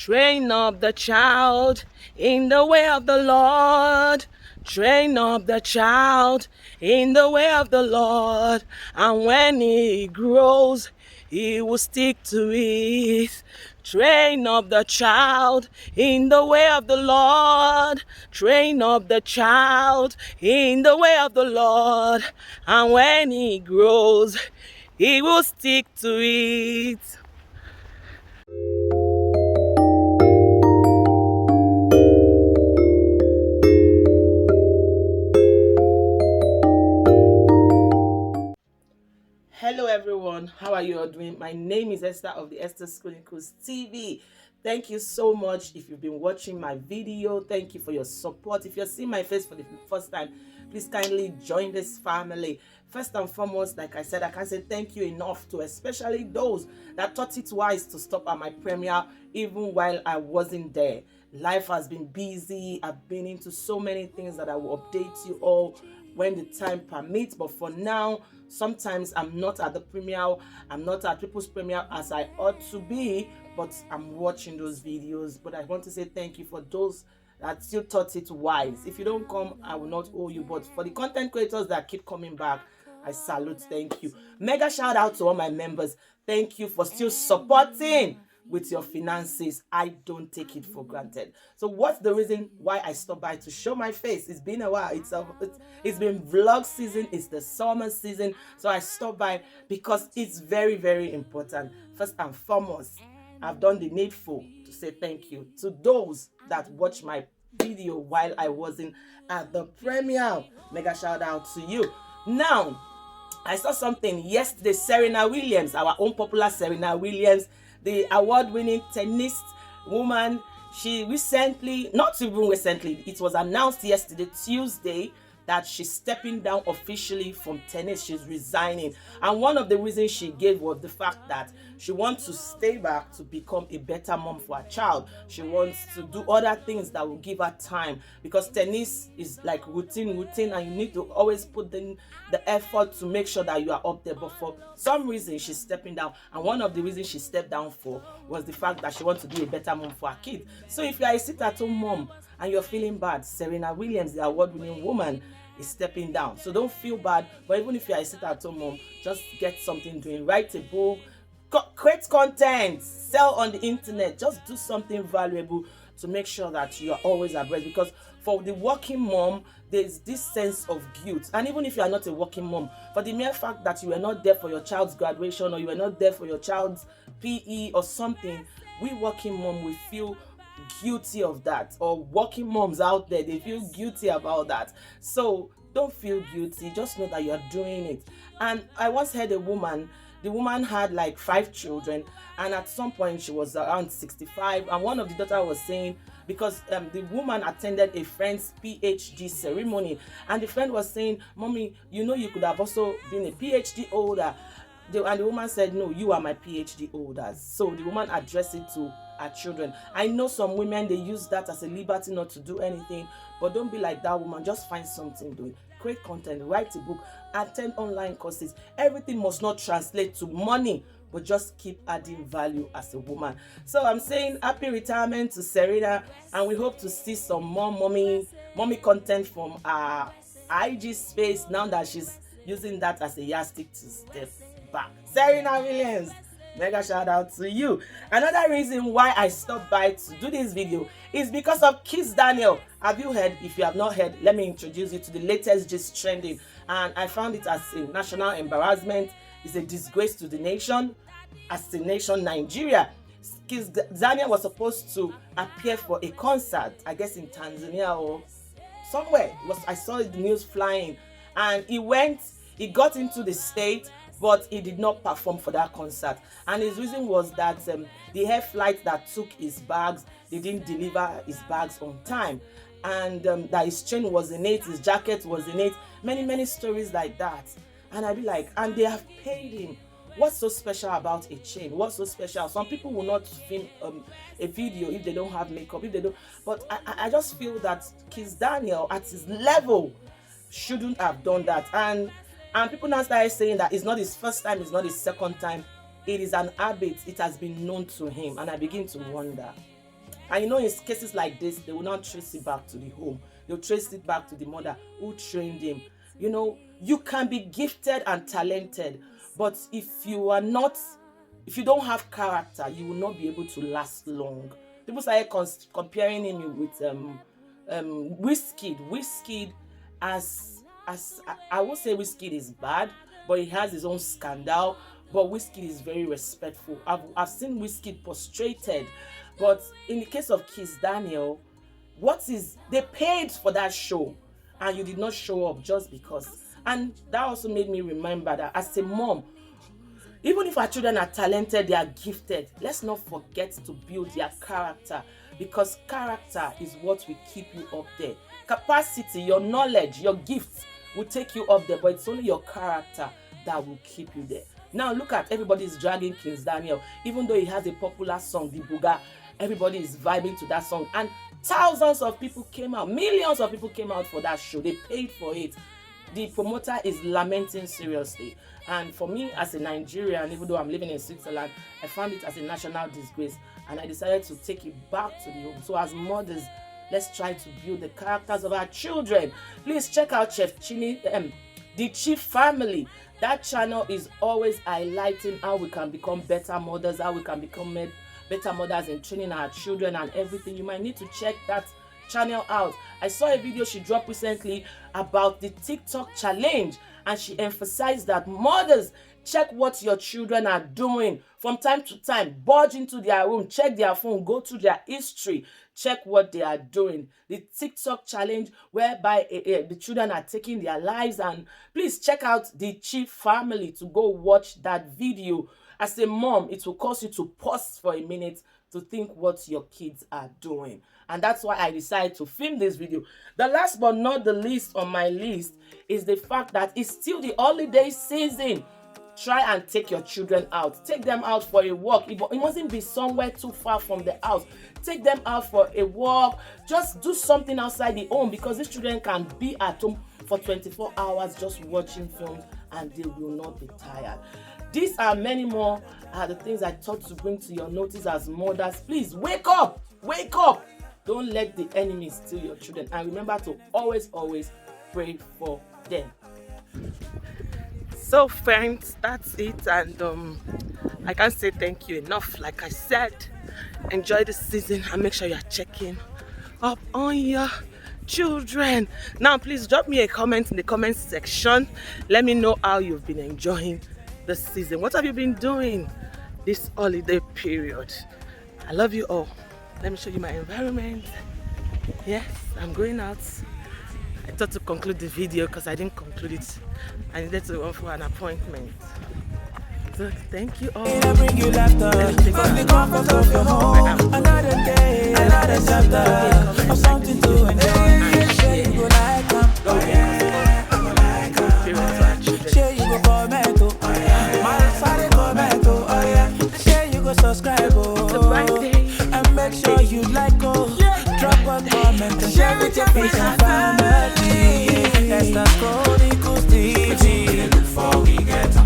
Train up the child in the way of the Lord. Train up the child in the way of the Lord. And when he grows, he will stick to it. Train up the child in the way of the Lord. Train up the child in the way of the Lord. And when he grows, he will stick to it. Hello everyone, how are you all doing? My name is Esther of the Esther Chronicles TV. Thank you so much if you've been watching my video. Thank you for your support. If you're seeing my face for the first time, please kindly join this family. First and foremost, like I said, I can't say thank you enough to especially those that thought it wise to stop at my premiere even while I wasn't there. Life has been busy. I've been into so many things that I will update you all when the time permits, but for now, sometimes I'm not at the premiere, I'm not at people's premiere as I ought to be, but I'm watching those videos. But I want to say thank you for those that still thought it wise. If you don't come, I will not owe you, but for the content creators that keep coming back, I salute. Thank you. Mega shout out to all my members. Thank you for still supporting with your finances. I don't take it for granted. So what's the reason why I stopped by to show my face? It's been a while. It's been vlog season. It's the summer season. So I stopped by because it's very, very important. First and foremost, I've done the needful to say thank you to those that watch my video while I wasn't at the premiere. Mega shout out to you. Now, I saw something yesterday. Serina Williams, our own popular Serina Williams, the award-winning tennis woman, she recently, not even recently, it was announced yesterday, Tuesday, that she's stepping down officially from tennis. She's resigning. And one of the reasons she gave was the fact that she wants to stay back to become a better mom for her child. She wants to do other things that will give her time, because tennis is like routine, and you need to always put in the effort to make sure that you are up there. But for some reason, she's stepping down. And one of the reasons she stepped down for was the fact that she wants to be a better mom for her kid. So if you are a sit-at-home mom and you're feeling bad, Serina Williams, the award-winning woman, is stepping down. So don't feel bad. But even if you are a sit-at-home mom, just get something doing. Write a book, create content, sell on the internet. Just do something valuable to make sure that you are always abreast. Because for the working mom, there's this sense of guilt. And even if you are not a working mom, for the mere fact that you were not there for your child's graduation, or you were not there for your child's PE or something, we working mom, we feel guilty of that. Or working moms out there, they feel guilty about that. So don't feel guilty, just know that you are doing it. And I once heard the woman had like 5 children, and at some point she was around 65, and one of the daughters was saying, because the woman attended a friend's PhD ceremony, and the friend was saying, "Mommy, you know you could have also been a PhD holder." And the woman said, "No, you are my PhD holders." So the woman addressed it to her children. I know some women, they use that as a liberty not to do anything, but don't be like that woman. Just find something doing. Create content, write a book, attend online courses. Everything must not translate to money, but just keep adding value as a woman. So I'm saying happy retirement to Serena, and we hope to see some more mommy content from our IG space now that she's using that as a yardstick to step back. Serina Williams, mega shout out to you. Another reason why I stopped by to do this video is because of Kiss Daniel. Have you heard? If you have not heard, let me introduce you to the latest gist trending. And I found it as a national embarrassment. It's a disgrace to the nation, as the nation Nigeria. Kiss Daniel was supposed to appear for a concert, I guess in Tanzania or somewhere. I saw the news flying, and he got into the state, but he did not perform for that concert. And his reason was that the air flight that took his bags, they didn't deliver his bags on time, and that his chain was in it, his jacket was in it, many stories like that. And I'd be like, and they have paid him. What's so special about a chain? What's so special? Some people will not film a video if they don't have makeup, if they don't. But I just feel that Kiss Daniel at his level shouldn't have done that. And people now started saying that it's not his first time, it's not his second time. It is an habit. It has been known to him. And I begin to wonder, And you know, in cases like this, they will not trace it back to the home. They'll trace it back to the mother who trained him. You know, you can be gifted and talented, but if you don't have character, you will not be able to last long. People started comparing him with Wizkid. Wizkid, as I won't say Wizkid is bad, but he has his own scandal. But Wizkid is very respectful. I've seen Wizkid prostrated, but in the case of Kiss Daniel, they paid for that show, and you did not show up just because. And that also made me remember that as a mom, even if our children are talented, they are gifted, let's not forget to build their character, because character is what will keep you up there. Capacity, your knowledge, your gifts will take you up there, but it's only your character that will keep you there. Now look at everybody's dragging King Daniel, even though he has a popular song, the Buga. Everybody is vibing to that song, and thousands of people came out, millions of people came out for that show. They paid for it. The promoter is lamenting seriously. And for me, as a Nigerian, even though I'm living in Switzerland, I found it as a national disgrace, and I decided to take it back to the home. So as mothers, let's try to build the characters of our children. Please check out Chef Chini, the Chief Family. That channel is always highlighting how we can become better mothers, how we can become better mothers in training our children and everything. You might need to check that channel out. I saw a video she dropped recently about the TikTok challenge, and she emphasized that mothers, check what your children are doing from time to time. Budge into their room, check their phone, go to their history, check what they are doing. The TikTok challenge, whereby the children are taking their lives. And please check out the Chief Family to go watch that video. As a mom, it will cause you to pause for a minute to think what your kids are doing. And that's why I decided to film this video. The last but not the least on my list is the fact that it's still the holiday season. Try and take your children out. Take them out for a walk. It mustn't be somewhere too far from the house. Take them out for a walk. Just do something outside the home, because these children can be at home for 24 hours just watching films, and they will not be tired. These are many more the things I thought to bring to your notice as mothers. Please wake up. Wake up. Don't let the enemy steal your children. And remember to always pray for them. So friends, that's it. And I can't say thank you enough. Like I said, enjoy the season and make sure you're checking up on your children. Now please drop me a comment in the comment section. Let me know how you've been enjoying the season. What have you been doing this holiday period? I love you all. Let me show you my environment. Yes, I'm going out. I thought to conclude the video because I didn't conclude it. I needed to run for an appointment. So thank you all. I bring you laughter from the comfort of your home. Another day, another chapter of something to enjoy. Share you go like share you go comment, my side comment, oh yeah. Share you go subscribe, and make sure you like, drop a comment and share with your friends and family. Esther's Chronicles TV. Look for we get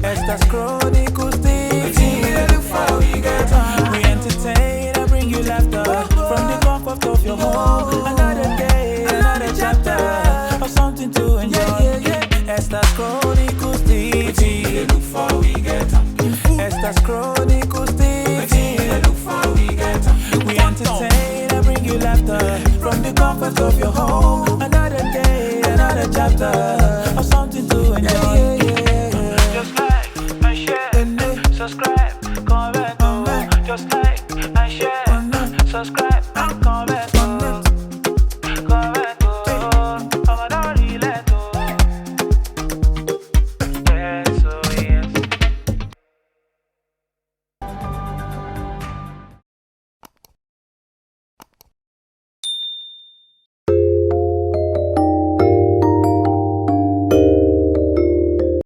Esther's Chronicles TV. Look for we get we entertain and bring you laughter from the comfort of your home. Another day, another chapter of something to enjoy. Esther's Chronicles TV. Look for we get Esther's Chronicles TV. Look for we get we entertain and bring you laughter from the comfort of your home.